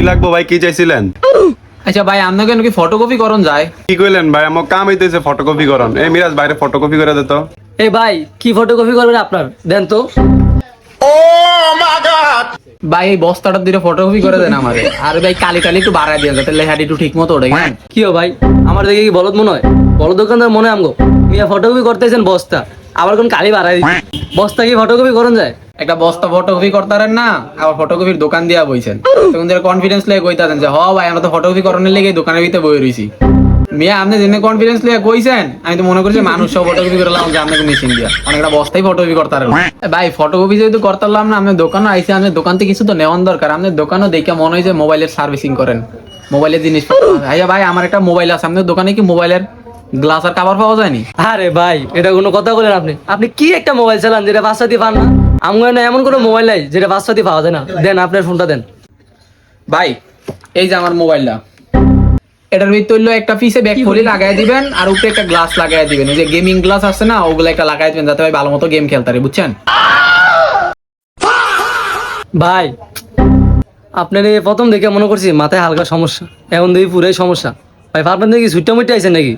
লাগবো ভাই, কি চাইছিলেন? আচ্ছা ভাই আপনাকে নাকি ফটোকপি করন যায়? কি কইলেন ভাই? আমার কাম হইতেছে ফটোকপি করন। এই মিরাজ বাইরে ফটোকপি করে দে তো। এই ভাই কি ফটোকপি করবেন আপনার, দেন তো। ভাই এই বস্তাটা দিয়ে ফটোকপি করে দেন আমারে। আর ভাই কালি কালি একটু বাড়ায় দিয়ে যাতে লেখাটি একটু ঠিক মতো ওঠে। কেন কি হো ভাই, আমার দেখে কি বলদ মনে হয়? বলদ দোকানদার মনে হয় আমগো। মিয়া ফটোকপি করতেছেন বস্তা, আবার কোন কালি বাড়াই দিচ্ছে। বস্তা কি ফটোকপি করন যায়? একটা বস্তা ফটোকপি করতারেন না, আবার ফটোকপির দোকান দিয়া বইছেন। তখন কনফিডেন্স লেগে কইতাছেন যে হ ভাই আমরা তো ফটোকপি করানোর লেগে দোকানের ভিতরে বই রইছি। মিয়া আপনি যেন কনফিডেন্স লেগে কইছেন, আমি তো মনে করছি মানুষ সব ফটোকপি করলাম যে আপনাকে মেশিন দিয়া অনেকটা বস্তাই ফটোকপি করতারেন। ভাই ফটোকপি যেহেতু করতারলাম না, আপনার দোকানও আইসি, আপনার দোকান থেকে কিছু তো নেওয়ান দরকার। আপনার দোকানও দেখে মনে হয় যে মোবাইলের সার্ভিসিং করেন, মোবাইলের জিনিস। ভাইয়া ভাই আমার একটা মোবাইল আছে, আপনার দোকানে কি মোবাইলের গ্লাস আর কাভার পাওয়া যায়নি? আরে ভাই এটা কোনো কথা বলেন আপনি? আপনি কি একটা মোবাইল চালান যেটা বাচ্চা দিয়ে পান না? আমার না এমন কোনো মোবাইল নাই যেটা বাচ্চা দিয়ে পাওয়া যায় না। দেন আপনার ফোনটা দেন। ভাই এই যে আমার মোবাইলটা, এটার ভিতর হইলো একটা পিসে ব্যাক খুলে লাগাই দিবেন আর উপরে একটা গ্লাস লাগাই দিবেন। ওই যে গেমিং গ্লাস আছে না, ওগুলো একটা লাগাই দিবেন যাতে ভাই ভালো মতো গেম খেলতে পারে, বুঝছেন? ভাই আপনার এই প্রথম দেখে মনে করছি মাথায় হালকা সমস্যা, এখন দেখি পুরাই সমস্যা। ভাই আপনার দেখি সুইটটা মুইটা আইছেন নাকি?